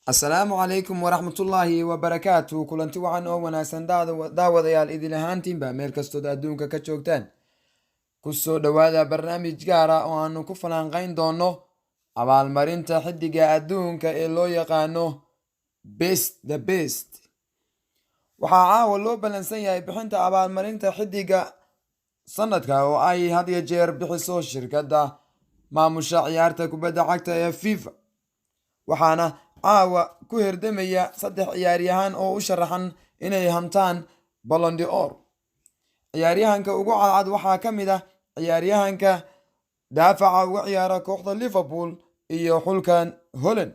asalaamu calaykum waraxmatullaahi wabarakaatu. kulanti waxaan oo wanaagsan daawadayaal idin ahaantiinba meel kastood adduunka ka joogtaan. kusoo dhowaada barnaamij gaara oo aanu ku falanqayn doono abaalmarinta xiddiga adduunka ee loo yaqaano the best. waxaa caawa loo ballansan yahay bixinta abaalmarinta xiddiga sanadka oo ay had iyo jeer bixiso shirkadda maamusha ciyaarta kubadda cagta ee FIFA. waxaana caawa ku herdamaya 3 ciyaaryahan oo u sharaxan inay hantaan Ballon d'Or. ciyaaryahanka ugu cadcad waxaa ka mid ah ciyaaryahanka daafaca uga ciyaara kooxda Liverpool iyo xulkan Holland,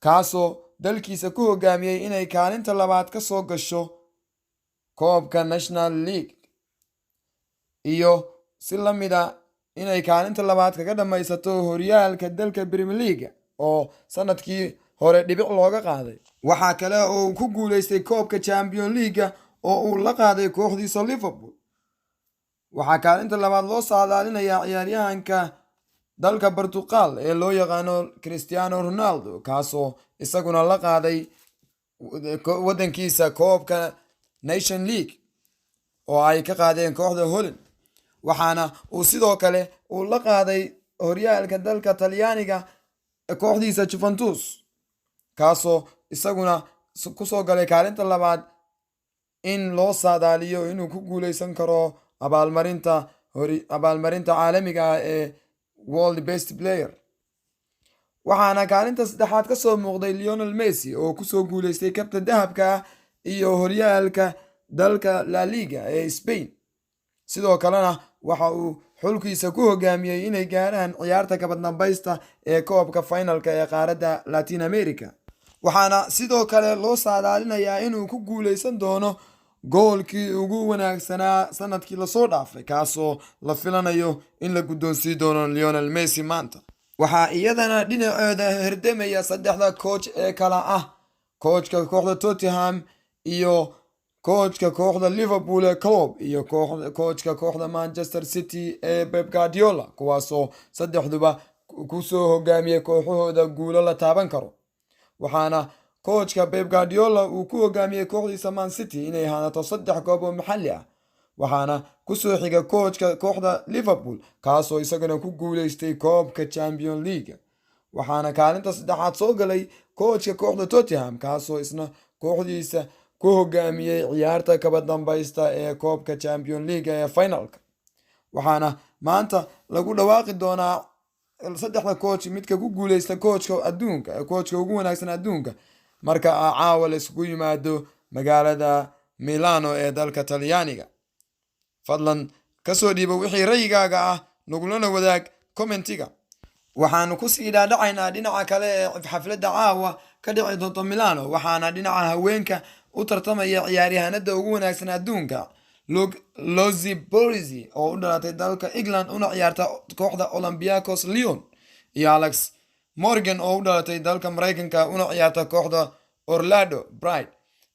kaasoo dalkiisa ku hogaamiyey inay kaalinta labaad ka soo gasho koobka National League, iyo si la mid a inay kaalinta labaad kaga dhammaysato horyaalka dalka Premier League oo sanadkii hore dhibic looga qaaday. waxaa kale oo uu ku guuleystay koobka Champions League oo uu la qaaday kooxdiisa Liverpool. waxaa kaalinta labaad loo saadaalinayaa ciyaaryahanka dalka Portugal ee loo yaqaano Cristiano Ronaldo, kaasoo isaguna la qaaday wadankiisa koobka Nation League oo ay ka qaadeen kooxda Holland. waxaana uu sidoo kale uu la qaaday horyaalka dalka Talyaaniga kooxdiisa Juventus, kaasoo isaguna kusoo galay kaalinta labaad in loo saadaaliyo inuu ku guuleysan karo abaalmarinta caalamiga ah ee World Best Player. waxaana kaalinta saddexaad ka soo muuqday Lionel Messi oo kusoo guuleystay kabta dahabka ah iyo horyaalka dalka La Liga ee Spain. sidoo kalena waxa uu xulkiisa ku hogaamiyey inay gaaraan ciyaarta kabadnambaysta ee koobka finalka ee qaaradda Latin America. waxaana sidoo kale loo saadaalinayaa inuu ku guuleysan doono goolkii ugu wanaagsanaa sanadkii lasoo dhaafay, kaasoo la filanayo in la guddoonsii doono Lionel Messi maanta. waxaa iyadana dhinaceeda herdamaya 3 coach ee kala ah coachka kooxda Tottenham iyo coachka kooxda Liverpool ee Klopp iyo coachka kooxda Manchester City ee Pep Guardiola, kuwaasoo saddexduba kusoo hogaamiyey kooxahooda guulo la taaban karo. waxaana coachka Pep Guardiola uu ku hogaamiyey kooxdiisa Man City inay hanato 3 koob oo maxalli ah. waxaana kusoo xiga coachka kooxda Liverpool, kaasoo isaguna ku guuleystay koobka Champions League. waxaana kaalinta saddexaad soo galay coachka kooxda Tottenham, kaasoo isna kooxdiisa ku hogaamiyey ciyaarta kabadambaysta ee koobka Champions League ee finalka. waxaana maanta lagu dhawaaqi doonaa 3 coach midka ku guuleysta coachka ugu wanaagsan adduunka marka caawa la isugu yimaado magaalada Milano ee dalka Talyaaniga. fadlan kasoo dhiibo wixii ra'yigaaga ah, nagulana wadaag commentiga. waxaanu kusii dhaadhacaynaa dhinaca kale ee xafladda caawa ka dhici doonta Milano. waxaana dhinaca haweenka u tartamaya ciyaaryahanada ugu wanaagsan adduunka Lozzie Borzi oo u dhalatay dalka England una ciyaarta kooxda Olympiacos Lyon, iyo Alex Morgan oo u dhalatay dalka Mareykanka una ciyaarta kooxda Orlando Pride,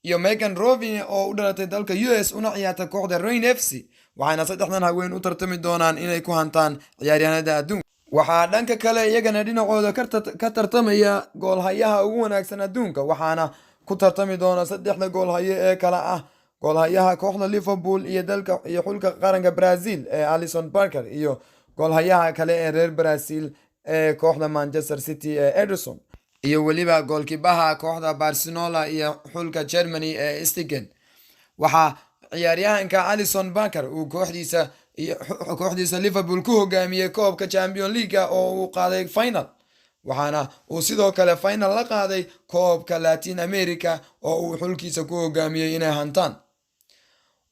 iyo Megan Robin oo u dhalatay dalka US una ciyaarta kooxda Rain FC. waxayna 3 haween u tartami doonaan inay ku hantaan ciyaaryahanada adduunka. waxaa dhanka kale iyagana dhinacooda ka tartamaya goolhayaha ugu wanaagsan adduunka, waxaana ku tartami doona 3 goolhaye ee kala ah goolhayaha kooxda Liverpool iyo xulka qaranka Brazil ee Alisson Becker, iyo goolhayaha kale ee reer Brazil ee kooxda Manchester City ee Ederson, iyo weliba goolkiibaha kooxda Barcelona iyo xulka Germany ee Stegen. waxaa ciyaaryahanka Alisson Becker uu kooxdiisa Liverpool ku hogaamiyey koobka Champions League oo uu qaaday final. waxaana uu sidoo kale final la qaaday koobka Latin America oo uu xulkiisa ku hogaamiyey inay hantaan.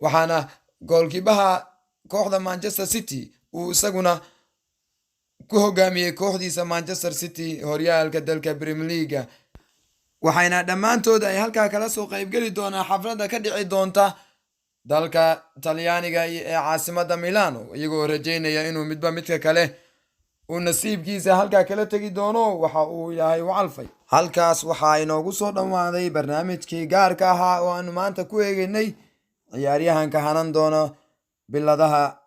waxaana goolkiibaha kooxda Manchester City uu isaguna ku hogaamiyey kooxdiisa Manchester City horyaalka dalka Premier League. waxayna dhammaantood ay halkaa kala soo qaybgeli doonaa xafladda ka dhici doonta dalka Talyaaniga ee caasimadda Milano, iyagoo rajeynaya inuu midba midka kale uu nasiibkiisa halkaa kala tegi doono waxa uu yahay u calfay. halkaas waxaa inoogu soo dhammaaday barnaamijkii gaarka ahaa oo aanu maanta ku eegaynay ciyaaryahanka hanan doona biladaha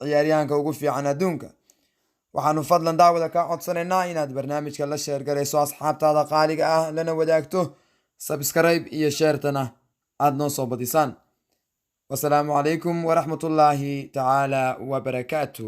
ciyaaryahanka ugu fiican adduunka. waxaanu fadlan daawada kaa codsanaynaa inaad barnaamijka la sheergarayso asxaabtaada qaaliga ah lana wadaagto sabskrayb iyo sheertana aad noo soo badisaan. wasalaamu calaykum waraxmatullaahi tacaala wabarakaatu.